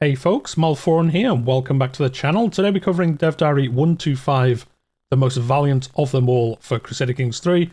Hey folks, Malforian here and welcome back to the channel. Today we're covering Dev Diary 125, the most valiant of them all for Crusader Kings 3.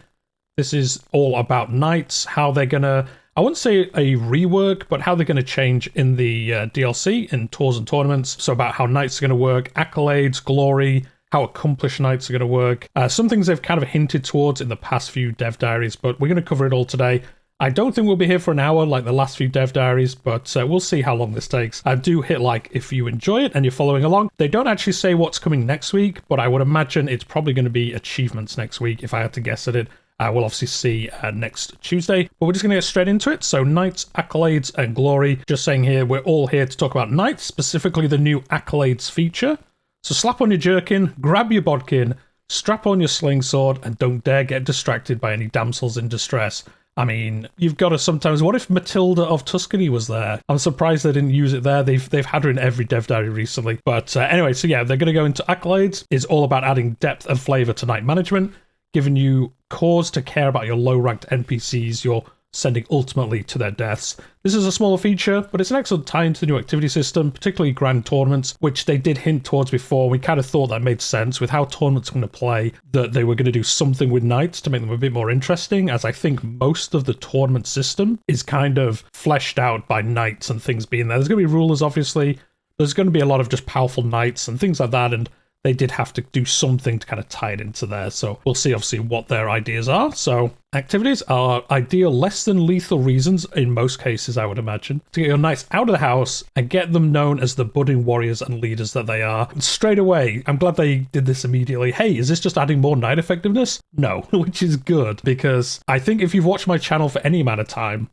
This is all about knights, how they're gonna, I wouldn't say a rework, but how they're gonna change in the DLC, in tours and tournaments. So about how knights are gonna work, accolades, glory, how accomplished knights are gonna work. Some things they've kind of hinted towards in the past few Dev Diaries, but we're gonna cover it all today. I don't think we'll be here for an hour like the last few Dev Diaries, but we'll see how long this takes. I do hit like if you enjoy it and you're following along. They don't actually say what's coming next week, but I would imagine it's probably going to be achievements next week if I had to guess at it. We'll obviously see next Tuesday, but we're just going to get straight into it. So Knights, Accolades, and Glory. Just saying here, we're all here to talk about Knights, specifically the new Accolades feature. So slap on your jerkin, grab your bodkin, strap on your sling sword, and don't dare get distracted by any damsels in distress. I mean, you've got to sometimes, what if Matilda of Tuscany was there? I'm surprised they didn't use it there. They've had her in every Dev Diary recently. But anyway, so yeah, they're going to go into Accolades. It's all about adding depth and flavor to knight management, giving you cause to care about your low-ranked NPCs you're sending ultimately to their deaths. This is a smaller feature, but it's an excellent tie into the new activity system, particularly grand tournaments, which they did hint towards before. We kind of thought that made sense with how tournaments are going to play, that they were going to do something with knights to make them a bit more interesting, as I think most of the tournament system is kind of fleshed out by knights and things being there. There's going to be rulers, obviously. There's going to be a lot of just powerful knights and things like that, and they did have to do something to kind of tie it into there. So we'll see, obviously, what their ideas are. So activities are ideal less than lethal reasons, in most cases, I would imagine, to get your knights out of the house and get them known as the budding warriors and leaders that they are. And straight away, I'm glad they did this immediately. Hey, is this just adding more knight effectiveness? No, which is good, because I think if you've watched my channel for any amount of time,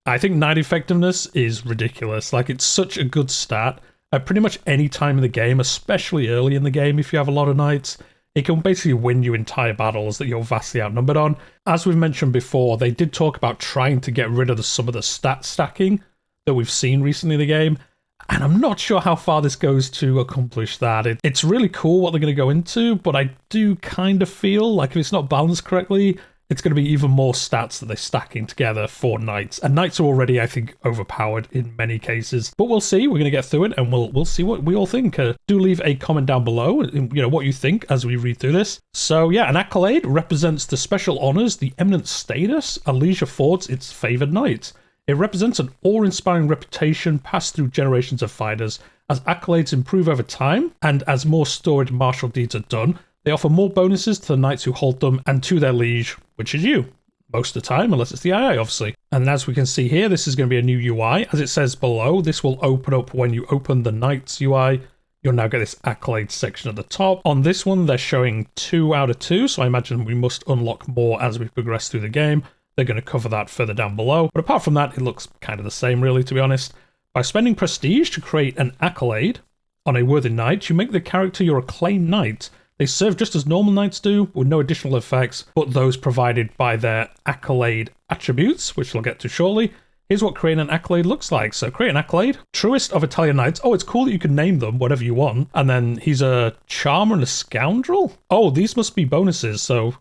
I think knight effectiveness is ridiculous. Like, it's such a good stat. At pretty much any time in the game, especially early in the game, if you have a lot of knights, it can basically win you entire battles that you're vastly outnumbered on. As we've mentioned before, they did talk about trying to get rid of some of the stat stacking that we've seen recently in the game, and I'm not sure how far this goes to accomplish that. It's really cool what they're going to go into, but I do kind of feel like if it's not balanced correctly, it's going to be even more stats that they're stacking together for knights. And knights are already, I think, overpowered in many cases. But we'll see. We're going to get through it, and we'll see what we all think. Do leave a comment down below, what you think as we read through this. So yeah, an accolade represents the special honors, the eminent status a liege affords its favored knight. It represents an awe-inspiring reputation passed through generations of fighters. As accolades improve over time, and as more storied martial deeds are done, they offer more bonuses to the knights who hold them and to their liege, which is you. Most of the time, unless it's the II, obviously. And as we can see here, this is going to be a new UI. As it says below, this will open up when you open the Knights UI. You'll now get this Accolade section at the top. On this one, they're showing 2 out of 2, so I imagine we must unlock more as we progress through the game. They're going to cover that further down below. But apart from that, it looks kind of the same, really, to be honest. By spending prestige to create an Accolade on a worthy knight, you make the character your acclaimed knight. They serve just as normal knights do, with no additional effects, but those provided by their Accolade Attributes, which we'll get to shortly. Here's what creating an Accolade looks like. So create an Accolade, truest of Italian knights. Oh, it's cool that you can name them whatever you want. And then he's a charmer and a scoundrel. Oh, these must be bonuses. So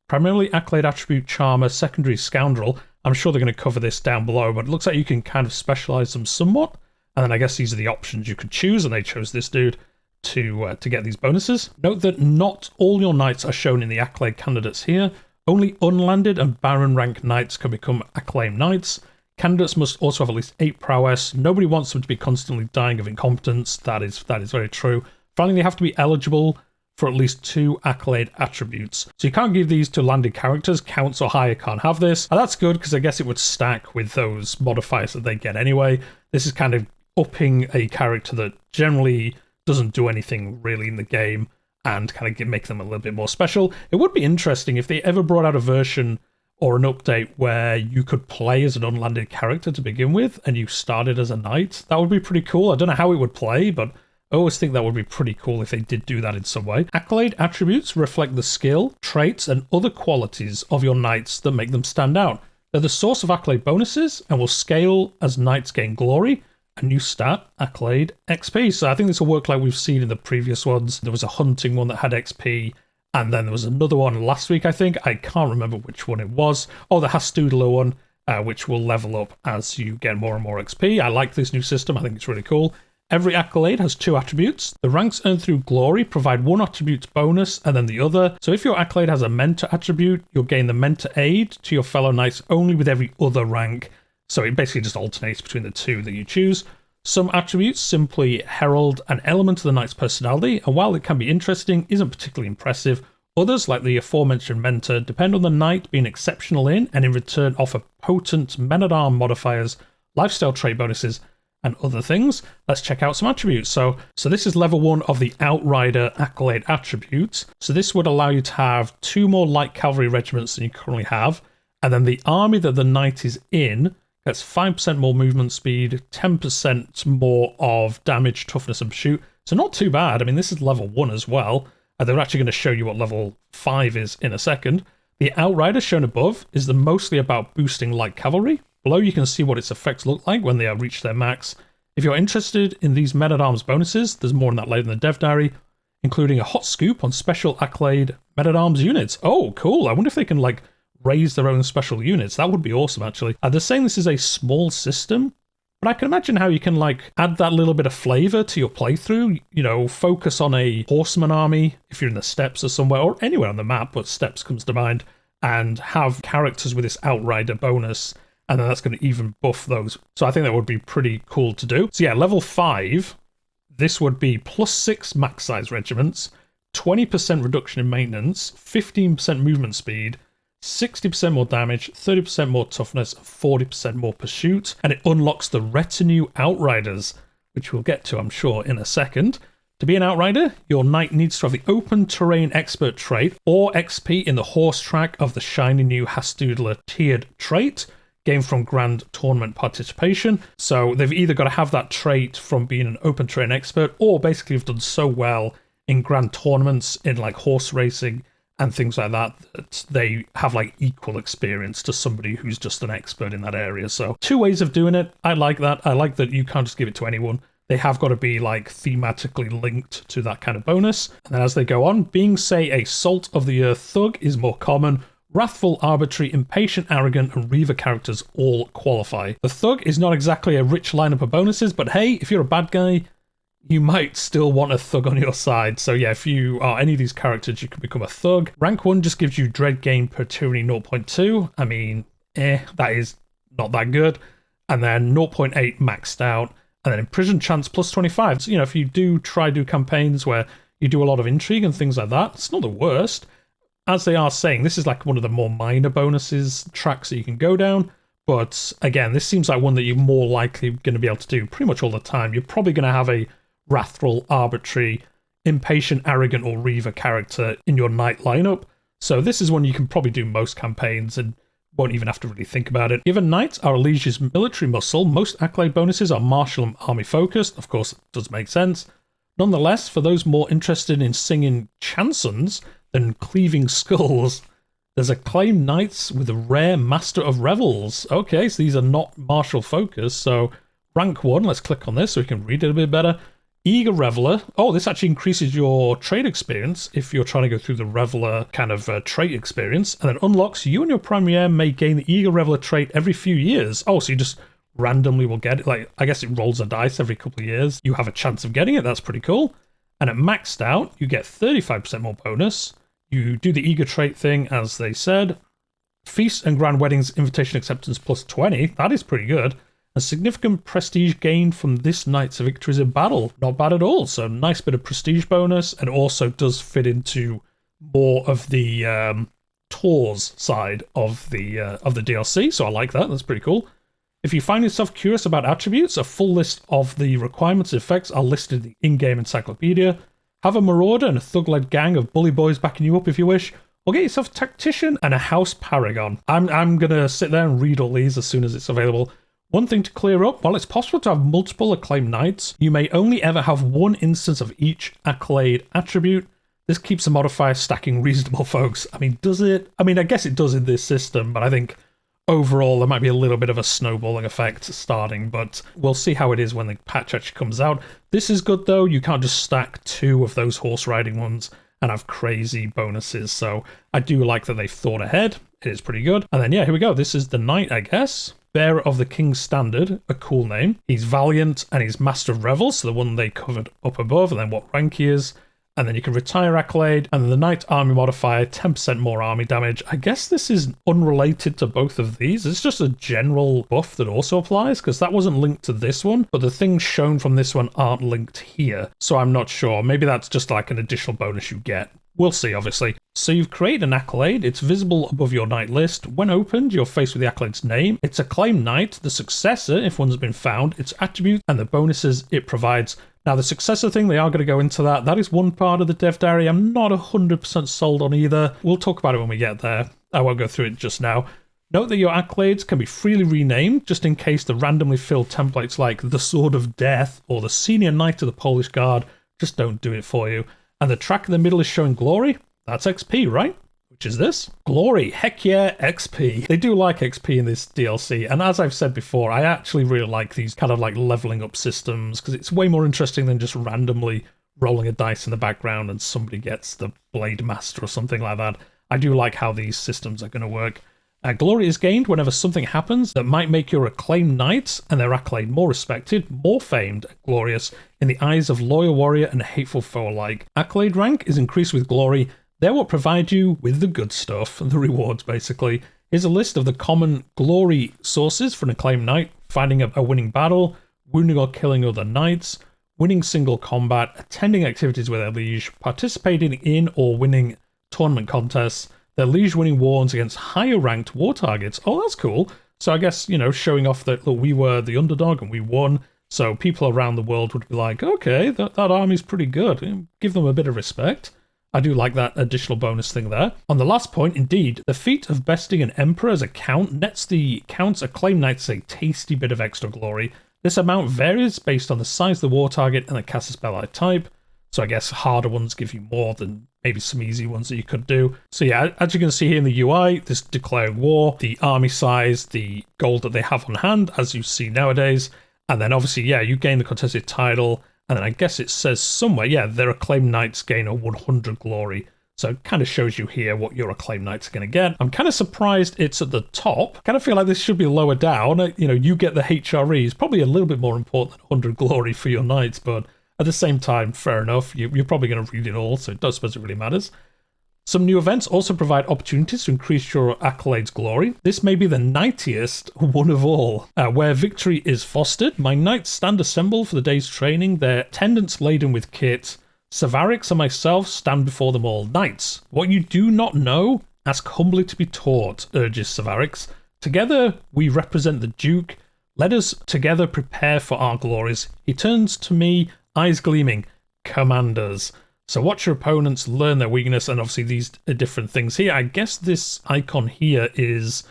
primarily Accolade Attribute, charmer, secondary scoundrel. I'm sure they're going to cover this down below, but it looks like you can kind of specialize them somewhat. And then I guess these are the options you could choose, and they chose this dude to get these bonuses. Note that not all your knights are shown in the Accolade candidates here. Only unlanded and baron rank knights can become acclaimed knights. Candidates must also have at least 8 prowess. Nobody wants them to be constantly dying of incompetence. That is very true. Finally, they have to be eligible for at least 2 Accolade attributes. So you can't give these to landed characters. Counts or higher can't have this. And that's good, because I guess it would stack with those modifiers that they get anyway. This is kind of upping a character that generally doesn't do anything really in the game and kind of make them a little bit more special. It would be interesting if they ever brought out a version or an update where you could play as an unlanded character to begin with and you started as a knight. That would be pretty cool. I don't know how it would play, but I always think that would be pretty cool if they did do that in some way. Accolade attributes reflect the skill, traits, and other qualities of your knights that make them stand out. They're the source of accolade bonuses and will scale as knights gain glory. A new stat, Accolade XP. So I think this will work like we've seen in the previous ones. There was a hunting one that had XP, and then there was another one last week, I think. I can't remember which one it was. Oh, the Hastudler one, which will level up as you get more and more XP. I like this new system. I think it's really cool. Every accolade has 2 attributes. The ranks earned through glory provide one attribute bonus and then the other. So if your accolade has a mentor attribute, you'll gain the mentor aid to your fellow knights only with every other rank. So it basically just alternates between the 2 that you choose. Some attributes simply herald an element of the knight's personality, and while it can be interesting, isn't particularly impressive. Others, like the aforementioned mentor, depend on the knight being exceptional in, and in return offer potent men-at-arms modifiers, lifestyle trait bonuses, and other things. Let's check out some attributes. So this is level 1 of the Outrider Accolade Attributes. So this would allow you to have 2 more light cavalry regiments than you currently have, and then the army that the knight is in gets 5% more movement speed, 10% more of damage, toughness, and pursuit. So not too bad. I mean, this is level 1 as well. And they're actually going to show you what level 5 is in a second. The Outrider shown above is mostly about boosting light cavalry. Below you can see what its effects look like when they have reached their max. If you're interested in these men-at-arms bonuses, there's more on that later in the dev diary, including a hot scoop on special Accolade men-at-arms units. Oh, cool. I wonder if they can, like, raise their own special units. That would be awesome, actually. They're saying this is a small system, but I can imagine how you can, like, add that little bit of flavor to your playthrough. You know, focus on a horseman army if you're in the steppes or somewhere, or anywhere on the map, but steppes comes to mind, and have characters with this Outrider bonus, and then that's going to even buff those. So I think that would be pretty cool to do. So yeah, level 5, this would be +6 max size regiments, 20% reduction in maintenance, 15% movement speed, 60% more damage, 30% more toughness, 40% more pursuit, and it unlocks the Retinue Outriders, which we'll get to, I'm sure, in a second. To be an Outrider, your knight needs to have the Open Terrain Expert trait or XP in the horse track of the shiny new Hastudler tiered trait, gained from Grand Tournament participation. So they've either got to have that trait from being an Open Terrain Expert, or basically have done so well in Grand Tournaments in like horse racing and things like that, that they have like equal experience to somebody who's just an expert in that area. So 2 ways of doing it. I like that. I like that you can't just give it to anyone. They have got to be like thematically linked to that kind of bonus. And then as they go on, being, say, a Salt of the Earth thug is more common. Wrathful, arbitrary, impatient, arrogant, and Reaver characters all qualify. The thug is not exactly a rich lineup of bonuses, but hey, if you're a bad guy, you might still want a thug on your side. So yeah, if you are any of these characters, you can become a thug. Rank 1 just gives you dread gain per tyranny 0.2. I mean, that is not that good. And then 0.8 maxed out. And then imprison chance +25. So, you know, if you do campaigns where you do a lot of intrigue and things like that, it's not the worst. As they are saying, this is like one of the more minor bonuses tracks that you can go down. But again, this seems like one that you're more likely going to be able to do pretty much all the time. You're probably going to have a wrathful, arbitrary, impatient, arrogant, or Reaver character in your knight lineup. So this is one you can probably do most campaigns and won't even have to really think about it. Given knights are Legion's military muscle, most accolade bonuses are martial and army focused. Of course, it does make sense. Nonetheless, for those more interested in singing chansons than cleaving skulls, there's acclaimed knights with a rare Master of Revels. Okay, so these are not martial focused. So rank 1, let's click on this so we can read it a bit better. Eager Reveler. Oh, this actually increases your trade experience if you're trying to go through the Reveler kind of trait experience, and then unlocks you and your Premier may gain the Eager Reveler trait every few years. Oh, so you just randomly will get it. Like, I guess it rolls a dice every couple of years. You have a chance of getting it. That's pretty cool. And at maxed out, you get 35% more bonus. You do the Eager trait thing, as they said. Feast and Grand Weddings invitation acceptance +20. That is pretty good. A significant prestige gained from this night's victories in battle. Not bad at all. So nice bit of prestige bonus, and also does fit into more of the tours side of the DLC. So I like that. That's pretty cool. If you find yourself curious about attributes, a full list of the requirements and effects are listed in the in-game encyclopedia. Have a marauder and a thug-led gang of bully boys backing you up if you wish, or get yourself a tactician and a house paragon. I'm gonna sit there and read all these as soon as it's available. One thing to clear up, while it's possible to have multiple acclaimed knights, you may only ever have one instance of each accolade attribute. This keeps the modifier stacking reasonable, folks. I mean, does it? I mean, I guess it does in this system, but I think overall there might be a little bit of a snowballing effect starting, but we'll see how it is when the patch actually comes out. This is good though. You can't just stack 2 of those horse riding ones and have crazy bonuses, so I do like that they've thought ahead. It is pretty good. And then yeah, here we go. This is the knight, I guess. Bearer of the King's Standard, a cool name. He's Valiant and he's Master of Revel, so the one they covered up above, and then what rank he is. And then you can retire Accolade, and then the Knight Army modifier, 10% more army damage. I guess this is unrelated to both of these. It's just a general buff that also applies, because that wasn't linked to this one, but the things shown from this one aren't linked here. So I'm not sure. Maybe that's just like an additional bonus you get. We'll see, obviously. So you've created an Accolade. It's visible above your knight list. When opened, you're faced with the Accolade's name. It's acclaimed knight, the successor, if one's been found, its attributes, and the bonuses it provides. Now, the successor thing, they are going to go into that. That is one part of the dev diary I'm not 100% sold on either. We'll talk about it when we get there. I won't go through it just now. Note that your accolades can be freely renamed, just in case the randomly filled templates like the Sword of Death or the Senior Knight of the Polish Guard just don't do it for you. And the track in the middle is showing glory. That's XP, right? Which is this. Glory. Heck yeah, XP. They do like XP in this DLC. And as I've said before, I actually really like these kind of like leveling up systems because it's way more interesting than just randomly rolling a dice in the background and somebody gets the Blade Master or something like that. I do like how these systems are going to work. Glory is gained whenever something happens that might make your acclaimed knights and their accolade more respected, more famed, and glorious in the eyes of loyal warrior and hateful foe alike. Accolade rank is increased with glory. They're what provide you with the good stuff, the rewards basically. Here's a list of the common glory sources for an acclaimed knight: fighting a winning battle, wounding or killing other knights, winning single combat, attending activities with their liege, participating in or winning tournament contests, their liege winning wars against higher ranked war targets. Oh, that's cool. So I guess, you know, showing off that, look, we were the underdog and we won. So people around the world would be like, okay, that army's pretty good. Give them a bit of respect. I do like that additional bonus thing there. On the last point, indeed, the feat of besting an emperor as a count nets the count's acclaimed knights a tasty bit of extra glory. This amount varies based on the size of the war target and the caster spell type. So I guess harder ones give you more than maybe some easy ones that you could do. So yeah, as you can see here in the UI, this declaring war, the army size, the gold that they have on hand, as you see nowadays. And then obviously, yeah, you gain the contested title. And then I guess it says somewhere, yeah, their acclaimed knights gain a 100 glory. So it kind of shows you here what your acclaimed knights are going to get. I'm kind of surprised it's at the top. I kind of feel like this should be lower down. You know, you get the HRE. It's probably a little bit more important than 100 glory for your knights, but at the same time, fair enough. You're probably going to read it all, so it does suppose it really matters. Some new events also provide opportunities to increase your accolade's glory. This may be the knightiest one of all. Where victory is fostered, my knights stand assembled for the day's training, their attendants laden with kit. Savarics and myself stand before them all. Knights, what you do not know, ask humbly to be taught, urges Savarics. Together we represent the Duke. Let us together prepare for our glories. He turns to me, eyes gleaming. Commanders. So watch your opponents, learn their weakness, and obviously these are different things here. I guess this icon here is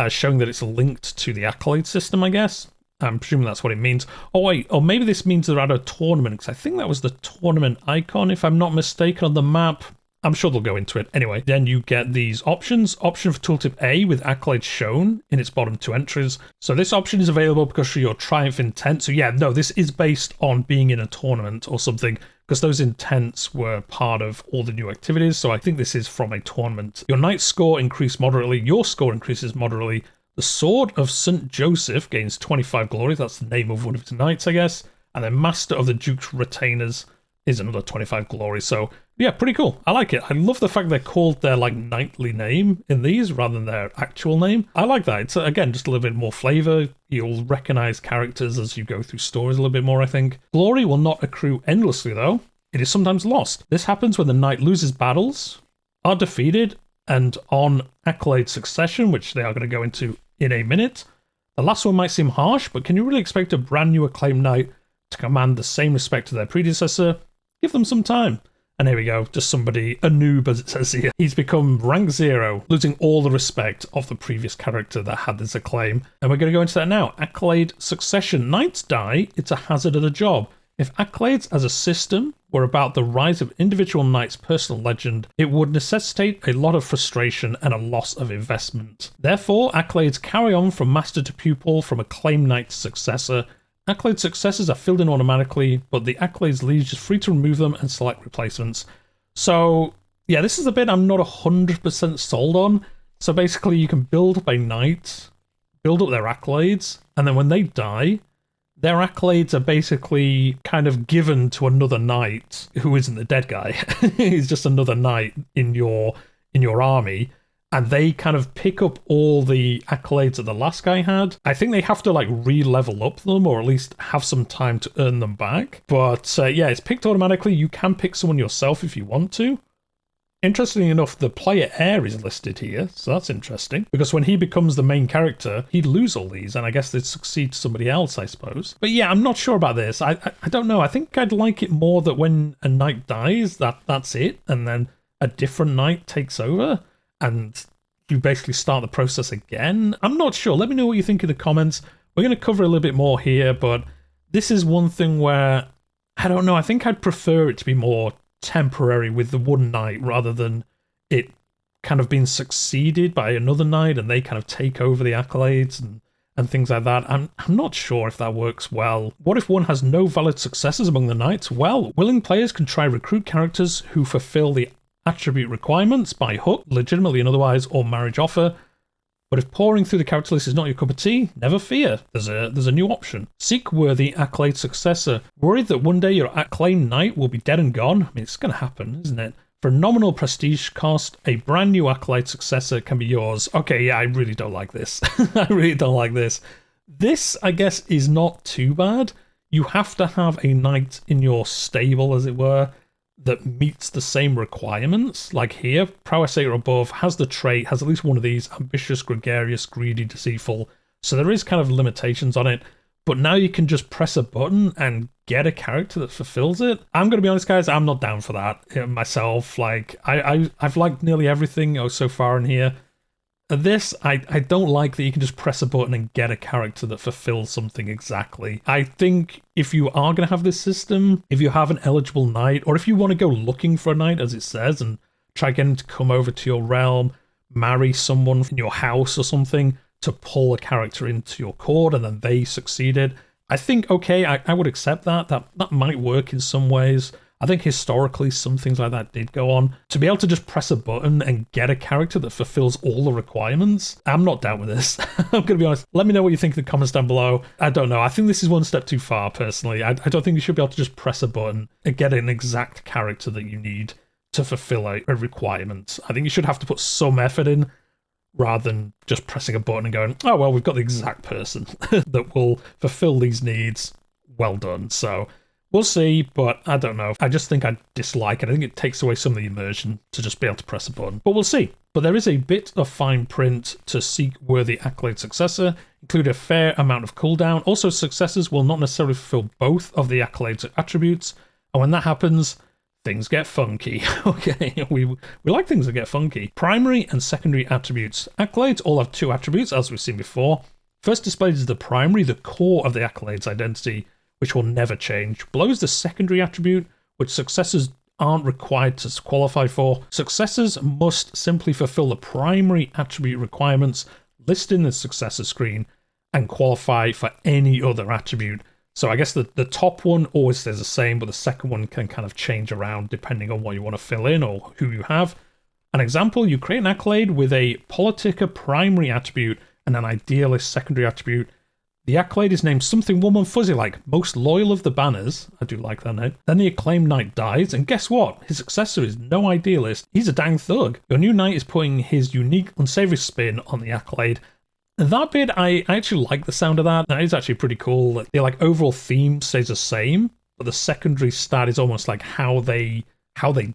showing that it's linked to the accolade system, I guess. I'm presuming that's what it means. Oh wait, or maybe this means they're at a tournament, because I think that was the tournament icon, if I'm not mistaken, on the map. I'm sure they'll go into it. Anyway, then you get these options. Option for tooltip A with accolades shown in its bottom two entries. So this option is available because of your triumph intent. So yeah, no, this is based on being in a tournament or something, because those intents were part of all the new activities. So I think this is from a tournament. Your knight's score increased moderately. Your score increases moderately. The Sword of St. Joseph gains 25 glory. That's the name of one of his knights, I guess. And then Master of the Duke's Retainers is another 25 glory. So yeah, pretty cool. I like it. I love the fact they're called their like knightly name in these rather than their actual name. I like that. It's again just a little bit more flavor. You'll recognize characters as you go through stories a little bit more, I think. Glory will not accrue endlessly though. It is sometimes lost. This happens when the knight loses battles, are defeated, and on accolade succession, which they are going to go into in a minute. The last one might seem harsh, but can you really expect a brand new acclaimed knight to command the same respect to their predecessor? Give them some time. And here we go, just somebody, a noob as it says here. He's become rank 0, losing all the respect of the previous character that had this acclaim. And we're going to go into that now. Accolade succession. Knights die, it's a hazard of the job. If accolades as a system were about the rise of individual knights' personal legend, it would necessitate a lot of frustration and a loss of investment. Therefore, accolades carry on from master to pupil, from acclaimed knight to successor. Accolade successors are filled in automatically, but the Accolade's liege is free to remove them and select replacements. So, yeah, this is a bit I'm not 100% sold on. So basically, you can build by knight, build up their accolades, and then when they die, their accolades are basically kind of given to another knight who isn't the dead guy. He's just another knight in your army, and they kind of pick up all the accolades that the last guy had. I think they have to like re-level up them, or at least have some time to earn them back. But yeah, it's picked automatically. You can pick someone yourself if you want to. Interestingly enough, the player heir is listed here, so that's interesting. Because when he becomes the main character, he'd lose all these, and I guess they'd succeed to somebody else, I suppose. But yeah, I'm not sure about this. I don't know. I think I'd like it more that when a knight dies, that's it, and then a different knight takes over, and you basically start the process again. I'm not sure. Let me know what you think in the comments. We're going to cover a little bit more here, but this is one thing where, I don't know, I think I'd prefer it to be more temporary with the one knight rather than it kind of being succeeded by another knight and they kind of take over the accolades and things like that. I'm not sure if that works well. What if one has no valid successors among the knights? Well, willing players can try recruit characters who fulfill the attribute requirements by hook, legitimately and otherwise, or marriage offer. But if pouring through the character list is not your cup of tea, never fear. There's a new option. Seek worthy accolade successor. Worried that one day your acclaimed knight will be dead and gone? I mean, it's going to happen, isn't it? For a nominal prestige cost, a brand new accolade successor can be yours. Okay, yeah, I really don't like this. I really don't like this. This, I guess, is not too bad. You have to have a knight in your stable, as it were, that meets the same requirements. Like here, prowess 8 or above, has the trait, has at least one of these: ambitious, gregarious, greedy, deceitful. So there is kind of limitations on it, but now you can just press a button and get a character that fulfills it. I'm going to be honest, guys, I'm not down for that myself. Like, I've liked nearly everything so far in here. This, I don't like that you can just press a button and get a character that fulfills something exactly. I think if you are going to have this system, if you have an eligible knight, or if you want to go looking for a knight, as it says, and try getting to come over to your realm, marry someone in your house or something to pull a character into your court, and then they succeeded, I think, okay, I would accept that. That might work in some ways. I think historically some things like that did go on. To be able to just press a button and get a character that fulfills all the requirements, I'm not down with this. I'm going to be honest. Let me know what you think in the comments down below. I don't know. I think this is one step too far, personally. I don't think you should be able to just press a button and get an exact character that you need to fulfill a requirement. I think you should have to put some effort in rather than just pressing a button and going, oh, well, we've got the exact person that will fulfill these needs. Well done. So we'll see, but I don't know. I just think I dislike it. I think it takes away some of the immersion to just be able to press a button. But we'll see. But there is a bit of fine print to seek worthy accolade successor, include a fair amount of cooldown. Also, successors will not necessarily fulfill both of the accolades attributes. And when that happens, things get funky. Okay, we like things that get funky. Primary and secondary attributes. Accolades all have two attributes, as we've seen before. First displayed is the primary, the core of the accolade's identity, which will never change. Below is the secondary attribute, which successors aren't required to qualify for. Successors must simply fulfill the primary attribute requirements listed in the successor screen and qualify for any other attribute. So I guess the top one always stays the same, but the second one can kind of change around depending on what you want to fill in or who you have. An example, you create an accolade with a Politica primary attribute and an Idealist secondary attribute. The accolade is named something warm and fuzzy like most loyal of the banners. I do like that name. Then the acclaimed knight dies, and guess what? His successor is no idealist. He's a dang thug. Your new knight is putting his unique, unsavory spin on the accolade. And that bit, I actually like the sound of that. That is actually pretty cool. The like overall theme stays the same, but the secondary stat is almost like how they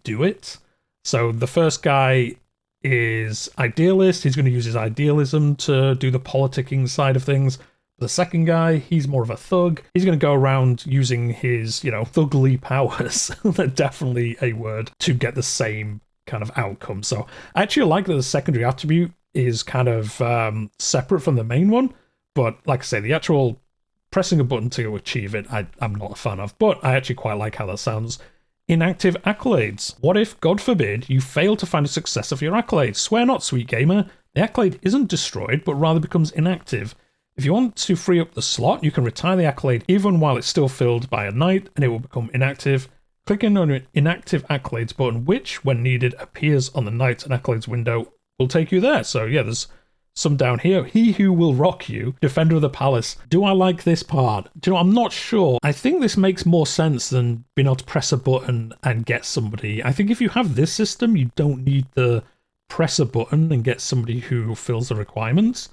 do it. So the first guy is idealist. He's going to use his idealism to do the politicking side of things. The second guy, he's more of a thug. He's going to go around using his, thugly powers. They're definitely a word to get the same kind of outcome. So I actually like that the secondary attribute is kind of separate from the main one. But like I say, the actual pressing a button to achieve it, I'm not a fan of. But I actually quite like how that sounds. Inactive accolades. What if, God forbid, you fail to find a successor for your accolade? Swear not, sweet gamer. The accolade isn't destroyed, but rather becomes inactive. If you want to free up the slot, you can retire the accolade even while it's still filled by a knight, and it will become inactive. Clicking on an inactive accolades button, which, when needed, appears on the knights and accolades window, will take you there. So yeah, there's some down here. He who will rock you, defender of the palace. Do I like this part? Do you know, I'm not sure. I think this makes more sense than being able to press a button and get somebody. I think if you have this system, you don't need the press a button and get somebody who fills the requirements,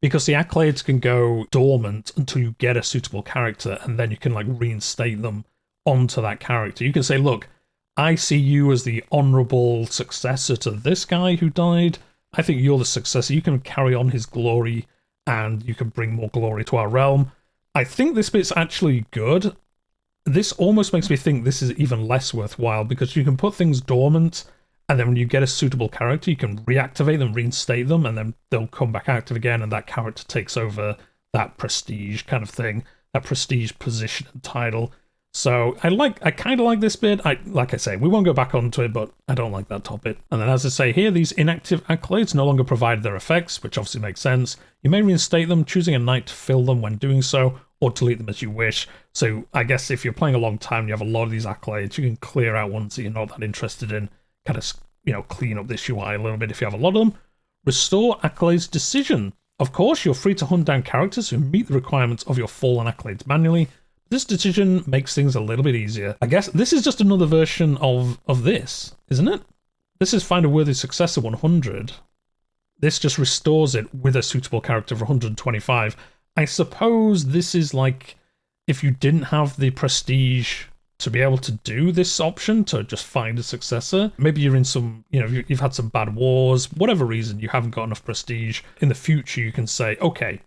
because the accolades can go dormant until you get a suitable character, and then you can like reinstate them onto that character. You can say, look, I see you as the honorable successor to this guy who died. I think you're the successor. You can carry on his glory and you can bring more glory to our realm. I think this bit's actually good. This almost makes me think this is even less worthwhile, because you can put things dormant, and then when you get a suitable character, you can reactivate them, reinstate them, and then they'll come back active again, and that character takes over that prestige kind of thing, that prestige position and title. So I kind of like this bit. Like I say, we won't go back onto it, but I don't like that top bit. And then as I say here, these inactive accolades no longer provide their effects, which obviously makes sense. You may reinstate them, choosing a knight to fill them when doing so, or delete them as you wish. So I guess if you're playing a long time and you have a lot of these accolades, you can clear out ones that you're not that interested in, kind of, you know, clean up this UI a little bit if you have a lot of them. Restore accolades decision. Of course, you're free to hunt down characters who meet the requirements of your fallen accolades manually. This decision makes things a little bit easier. I guess this is just another version of this, isn't it? This is find a worthy successor 100. This just restores it with a suitable character for 125. I suppose this is like if you didn't have the prestige to be able to do this option, to just find a successor. Maybe you're in some, you know, you've had some bad wars, whatever reason, you haven't got enough prestige. In the future, you can say, okay,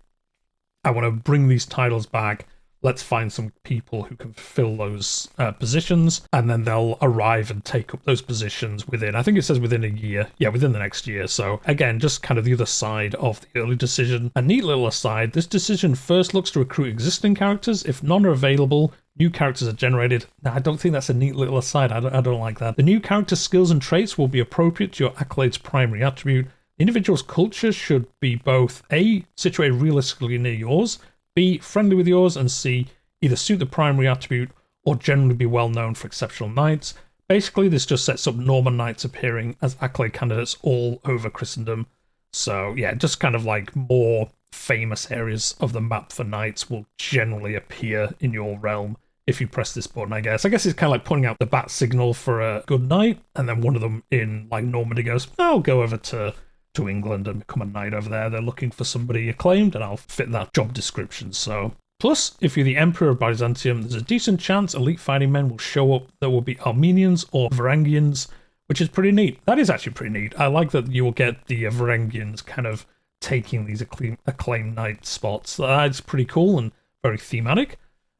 I want to bring these titles back. Let's find some people who can fill those positions, and then they'll arrive and take up those positions within, I think it says within a year. Yeah, within the next year. So again, just kind of the other side of the early decision. A neat little aside, this decision first looks to recruit existing characters. If none are available, new characters are generated. Now, I don't think that's a neat little aside. I don't like that. The new character skills and traits will be appropriate to your accolade's primary attribute. The individual's culture should be both A, situated realistically near yours, B, friendly with yours, and C, either suit the primary attribute or generally be well known for exceptional knights. Basically, this just sets up Norman knights appearing as accolade candidates all over Christendom. So yeah, just kind of like more famous areas of the map for knights will generally appear in your realm if you press this button, I guess. I guess it's kind of like putting out the bat signal for a good knight, and then one of them in like Normandy goes, I'll go over to England and become a knight over there. They're looking for somebody acclaimed, and I'll fit that job description. So, plus, if you're the Emperor of Byzantium, there's a decent chance elite fighting men will show up that will be Armenians or Varangians, which is pretty neat. That is actually pretty neat. I like that you will get the Varangians kind of taking these acclaimed knight spots. That's pretty cool and very thematic.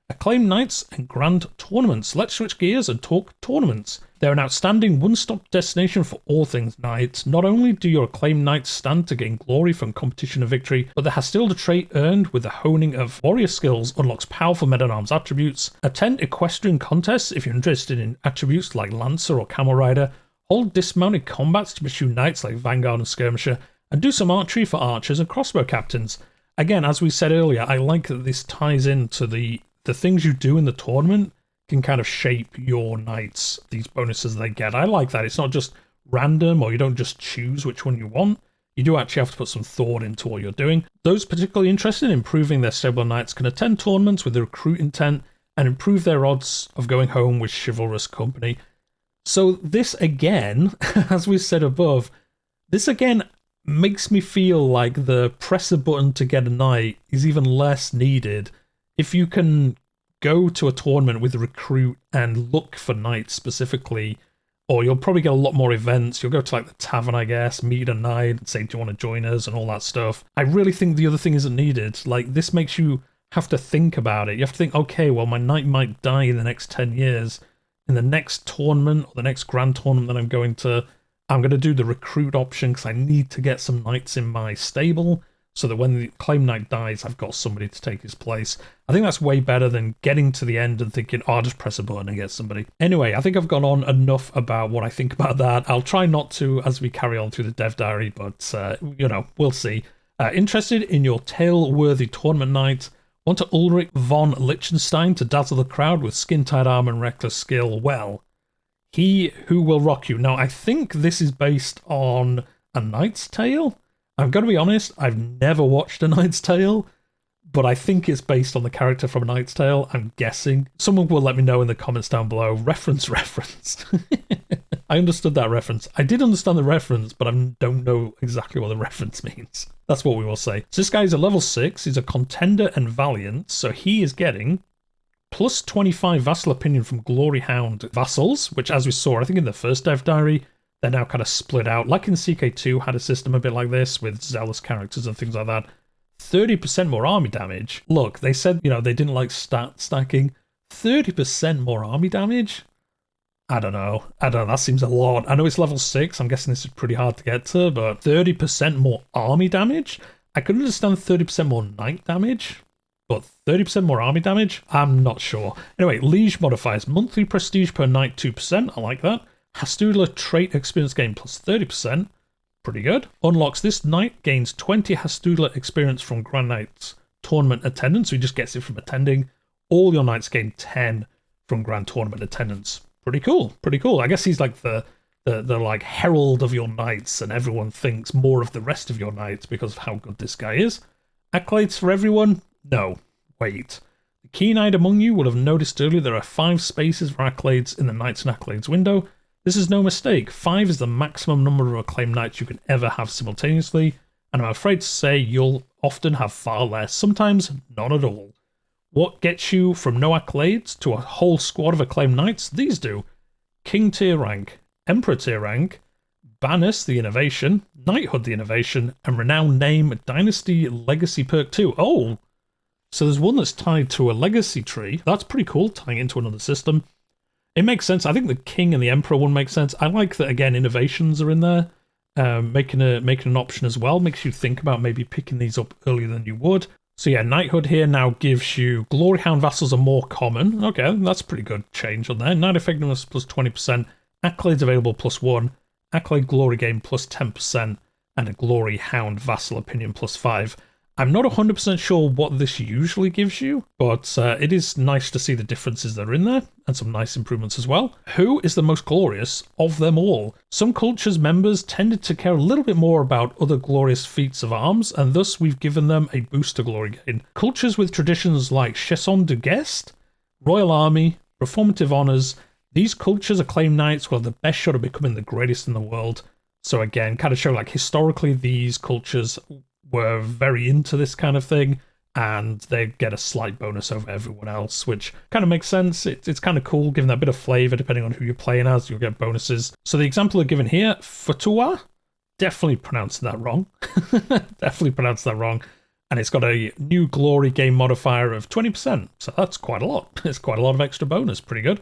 Acclaimed Knights and Grand Tournaments. Let's switch gears and talk tournaments. They're an outstanding one-stop destination for all things knights. Not only do your acclaimed knights stand to gain glory from competition and victory, but the Hastilled trait earned with the honing of warrior skills unlocks powerful men-at-arms attributes. Attend equestrian contests if you're interested in attributes like Lancer or Camel Rider. Hold dismounted combats to pursue knights like Vanguard and Skirmisher, and do some archery for archers and crossbow captains. Again, as we said earlier, I like that this ties into the things you do in the tournament can kind of shape your knights, these bonuses they get. I like that. It's not just random, or you don't just choose which one you want. You do actually have to put some thought into what you're doing. Those particularly interested in improving their stable knights can attend tournaments with the recruit intent and improve their odds of going home with chivalrous company. So this again, as we said above, this again makes me feel like the press a button to get a knight is even less needed. If you can go to a tournament with a recruit and look for knights specifically, or you'll probably get a lot more events. You'll go to like the tavern, I guess, meet a knight and say, do you want to join us, and all that stuff. I really think the other thing isn't needed. Like, this makes you have to think about it. You have to think, okay, well, my knight might die in the next 10 years. In the next tournament or the next grand tournament that I'm going to do the recruit option because I need to get some knights in my stable, so that when the acclaimed knight dies, I've got somebody to take his place. I think that's way better than getting to the end and thinking, oh, I'll just press a button and get somebody. Anyway, I think I've gone on enough about what I think about that. I'll try not to as we carry on through the dev diary, but, you know, we'll see. Interested in your tale-worthy tournament knight? Want to Ulrich von Liechtenstein to dazzle the crowd with skin-tight armor and reckless skill? Well, he who will rock you. Now, I think this is based on A Knight's Tale. I'm going to be honest, I've never watched A Knight's Tale, but I think it's based on the character from A Knight's Tale. I'm guessing. Someone will let me know in the comments down below. Reference. I understood that reference. I did understand the reference, but I don't know exactly what the reference means. That's what we will say. So this guy is a level 6. He's a contender and valiant, so he is getting plus 25 vassal opinion from Glory Hound vassals, which, as we saw, I think in the first dev diary, they're now kind of split out. Like in CK2 had a system a bit like this with zealous characters and things like that. 30% more army damage. Look, they said, you know, they didn't like stat stacking. 30% more army damage? I don't know. That seems a lot. I know it's level 6. I'm guessing this is pretty hard to get to, but 30% more army damage? I could understand 30% more knight damage, but 30% more army damage? I'm not sure. Anyway, liege modifiers. Monthly prestige per knight, 2%. I like that. Hastula trait experience gain plus 30%. Pretty good. Unlocks this knight, gains 20 Hastula experience from Grand Knight's tournament attendance. So he just gets it from attending. All your knights gain 10 from Grand Tournament attendance. Pretty cool. Pretty cool. I guess he's like the like herald of your knights, and everyone thinks more of the rest of your knights because of how good this guy is. Accolades for everyone? No. Wait. The keen-eyed among you will have noticed earlier there are 5 spaces for accolades in the Knights and Accolades window. This is no mistake. 5 is the maximum number of acclaimed knights you can ever have simultaneously, and I'm afraid to say you'll often have far less, sometimes none at all. What gets you from no accolades to a whole squad of acclaimed knights? These do. King tier rank, Emperor tier rank, Banus the innovation, Knighthood the innovation, and Renowned name Dynasty Legacy perk 2. Oh! So there's one that's tied to a legacy tree. That's pretty cool, tying into another system. It makes sense. I think the King and the Emperor one makes sense. I like that, again, innovations are in there. Making an option as well. Makes you think about maybe picking these up earlier than you would. So yeah, Knighthood here now gives you Glory Hound vassals are more common. Okay, that's a pretty good change on there. Knight effectiveness plus 20%, accolades available plus 1, accolade glory gain plus 10%, and a Glory Hound vassal opinion plus 5. I'm not 100% sure what this usually gives you, but it is nice to see the differences that are in there, and some nice improvements as well. Who is the most glorious of them all? Some cultures' members tended to care a little bit more about other glorious feats of arms, and thus we've given them a boost to glory gain. Cultures with traditions like Chasson de Guest, Royal Army, Performative Honours, these cultures acclaim knights will have the best shot of becoming the greatest in the world. So again, kind of show like historically these cultures were very into this kind of thing, and they get a slight bonus over everyone else, which kind of makes sense. It's kind of cool, giving that bit of flavour depending on who you're playing as, you'll get bonuses. So the example they're given here, Futua, definitely pronounced that wrong. Definitely pronounced that wrong. And it's got a new glory game modifier of 20%, so that's quite a lot. It's quite a lot of extra bonus, pretty good.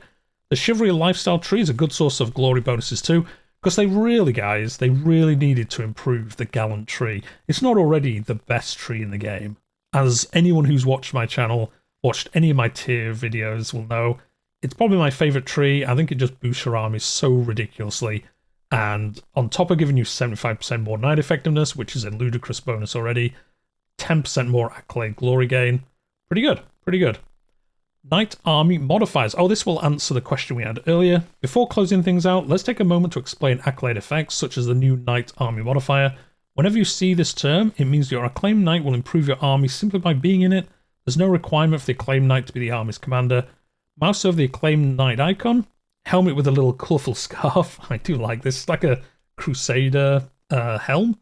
The Chivalry Lifestyle tree is a good source of glory bonuses too, because they really, guys, they really needed to improve the Gallant tree. It's not already the best tree in the game. As anyone who's watched my channel, watched any of my tier videos will know, it's probably my favourite tree. I think it just boosts your army so ridiculously. And on top of giving you 75% more knight effectiveness, which is a ludicrous bonus already, 10% more accolade glory gain. Pretty good, pretty good. Knight Army Modifiers. Oh, this will answer the question we had earlier. Before closing things out, let's take a moment to explain accolade effects, such as the new Knight Army Modifier. Whenever you see this term, it means your acclaimed knight will improve your army simply by being in it. There's no requirement for the acclaimed knight to be the army's commander. Mouse over the acclaimed knight icon. Helmet with a little colourful scarf. I do like this. It's like a Crusader helm.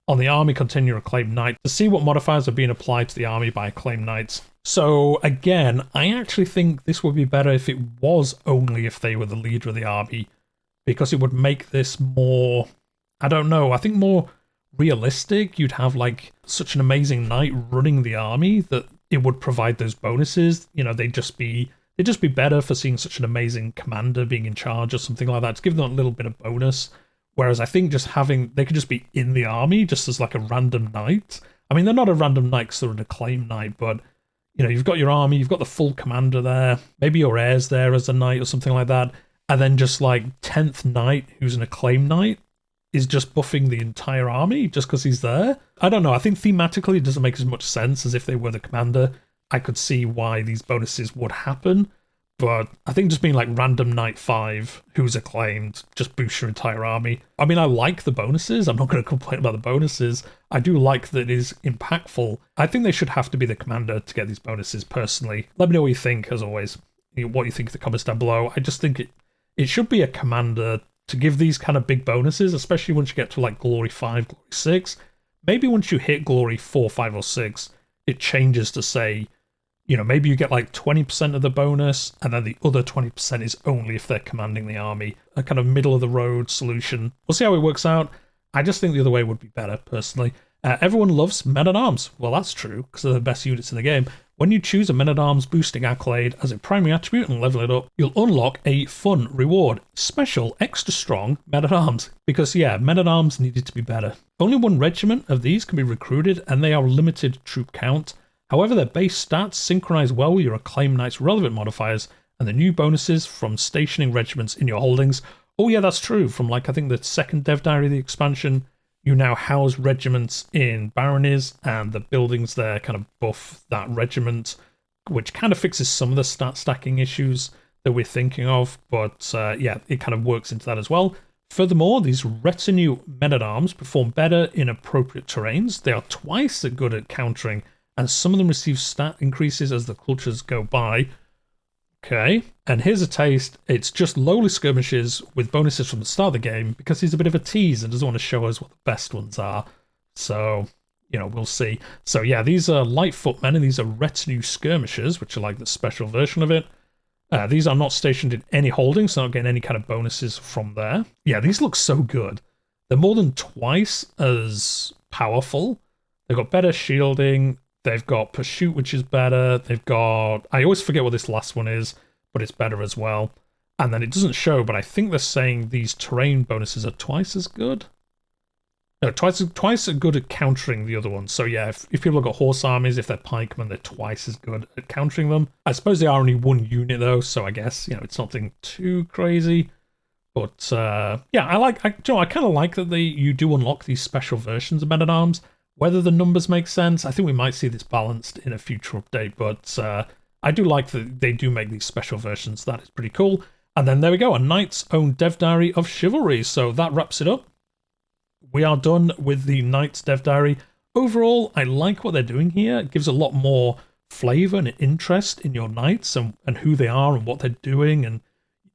On the army, continue your acclaimed knight to see what modifiers are being applied to the army by acclaimed knights. So again, I actually think this would be better if it was only if they were the leader of the army, because it would make this more, I don't know, I think more realistic. You'd have like such an amazing knight running the army that it would provide those bonuses. You know, they'd just be better for seeing such an amazing commander being in charge or something like that, to give them a little bit of bonus. Whereas I think just they could just be in the army just as like a random knight. I mean, they're not a random knight because they're an acclaimed knight, but you know, you've got your army, you've got the full commander there, maybe your heir's there as a knight or something like that, and then just like 10th knight, who's an acclaimed knight, is just buffing the entire army just because he's there. I don't know, I think thematically it doesn't make as much sense as if they were the commander. I could see why these bonuses would happen, But I think just being like random Knight 5 who's acclaimed just boosts your entire army. I mean, I like the bonuses. I'm not going to complain about the bonuses. I do like that it is impactful. I think they should have to be the commander to get these bonuses personally. Let me know what you think, as always. What you think in the comments down below. I just think it should be a commander to give these kind of big bonuses, especially once you get to like Glory 5, Glory 6. Maybe once you hit Glory 4, 5, or 6, it changes to say, you know, maybe you get like 20% of the bonus, and then the other 20% is only if they're commanding the army. A kind of middle-of-the-road solution. We'll see how it works out. I just think the other way would be better, personally. Everyone loves men-at-arms. Well, that's true, because they're the best units in the game. When you choose a men-at-arms boosting Accolade as a primary attribute and level it up, you'll unlock a fun reward. Special, extra strong men-at-arms. Because, yeah, men-at-arms needed to be better. Only one regiment of these can be recruited, and they are limited troop count. However, their base stats synchronize well with your acclaimed knight's relevant modifiers and the new bonuses from stationing regiments in your holdings. Oh yeah, that's true. From like, I think the second Dev Diary of the expansion, you now house regiments in baronies, and the buildings there kind of buff that regiment, which kind of fixes some of the stat stacking issues that we're thinking of. But yeah, it kind of works into that as well. Furthermore, these retinue men-at-arms perform better in appropriate terrains. They are twice as good at countering, and some of them receive stat increases as the cultures go by. Okay, and here's a taste. It's just lowly skirmishes with bonuses from the start of the game, because he's a bit of a tease and doesn't want to show us what the best ones are. So, you know, we'll see. So yeah, these are light footmen, and these are retinue skirmishers, which are like the special version of it. These are not stationed in any holdings, so not getting any kind of bonuses from there. Yeah, these look so good. They're more than twice as powerful. They've got better shielding. They've got Pursuit, which is better. They've got... I always forget what this last one is, but it's better as well. And then it doesn't show, but I think they're saying these terrain bonuses are twice as good. No, twice as good at countering the other ones. So yeah, if people have got horse armies, if they're pikemen, they're twice as good at countering them. I suppose they are only one unit though, so I guess, you know, it's nothing too crazy. But yeah, I kind of like that you do unlock these special versions of Men-at-Arms. Whether the numbers make sense, I think we might see this balanced in a future update, but I do like that they do make these special versions. That is pretty cool. And then there we go, a Knight's Own Dev Diary of Chivalry. So that wraps it up. We are done with the Knight's Dev Diary. Overall, I like what they're doing here. It gives a lot more flavour and interest in your knights and who they are and what they're doing, and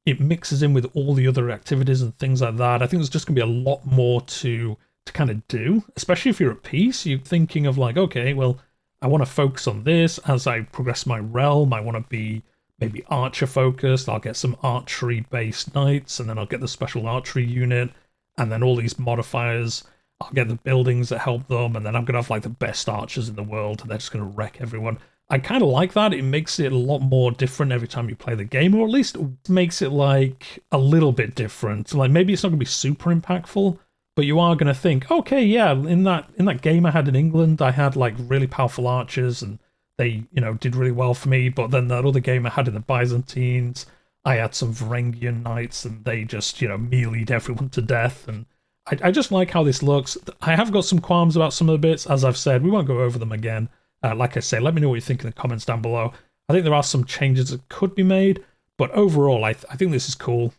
it mixes in with all the other activities and things like that. I think there's just going to be a lot more to kind of do, especially if you're at peace. You're thinking of like, okay, well, I want to focus on this as I progress my realm. I want to be maybe archer focused. I'll get some archery based knights, and then I'll get the special archery unit, and then all these modifiers. I'll get the buildings that help them, and then I'm going to have like the best archers in the world, and they're just going to wreck everyone. I kind of like that. It makes it a lot more different every time you play the game, or at least makes it like a little bit different. Like maybe it's not going to be super impactful, but you are going to think, okay, yeah, in that game I had in England, I had like really powerful archers, and they, you know, did really well for me. But then that other game I had in the Byzantines, I had some Varangian knights, and they just, you know, meleeed everyone to death. And I just like how this looks. I have got some qualms about some of the bits, as I've said. We won't go over them again. Like I say, let me know what you think in the comments down below. I think there are some changes that could be made, but overall, I think this is cool.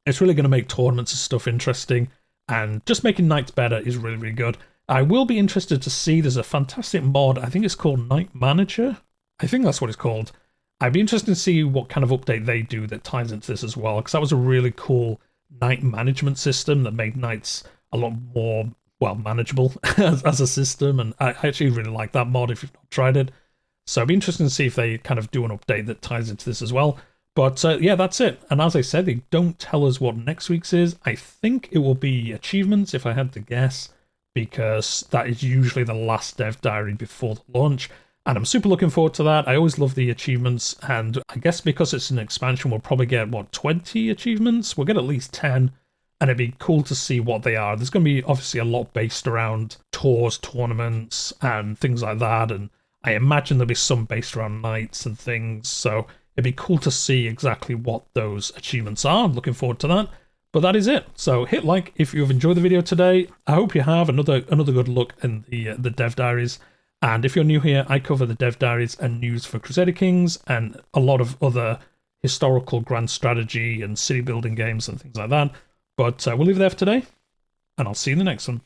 It's really going to make tournaments and stuff interesting, and just making knights better is really, really good. I will be interested to see, there's a fantastic mod, I think it's called Knight Manager. I think that's what it's called. I'd be interested to see what kind of update they do that ties into this as well, because that was a really cool knight management system that made knights a lot more, well, manageable as a system, and I actually really like that mod if you've not tried it. So it'd be interesting to see if they kind of do an update that ties into this as well. But yeah, that's it. And as I said, they don't tell us what next week's is. I think it will be achievements, if I had to guess, because that is usually the last dev diary before the launch. And I'm super looking forward to that. I always love the achievements, and I guess because it's an expansion, we'll probably get, what, 20 achievements? We'll get at least 10, and it'd be cool to see what they are. There's going to be obviously a lot based around tours, tournaments, and things like that, and I imagine there'll be some based around knights and things, so it'd be cool to see exactly what those achievements are. I'm looking forward to that. But that is it. So hit like if you've enjoyed the video today. I hope you have. Another good look in the dev diaries. And if you're new here, I cover the dev diaries and news for Crusader Kings and a lot of other historical grand strategy and city building games and things like that. But we'll leave it there for today, and I'll see you in the next one.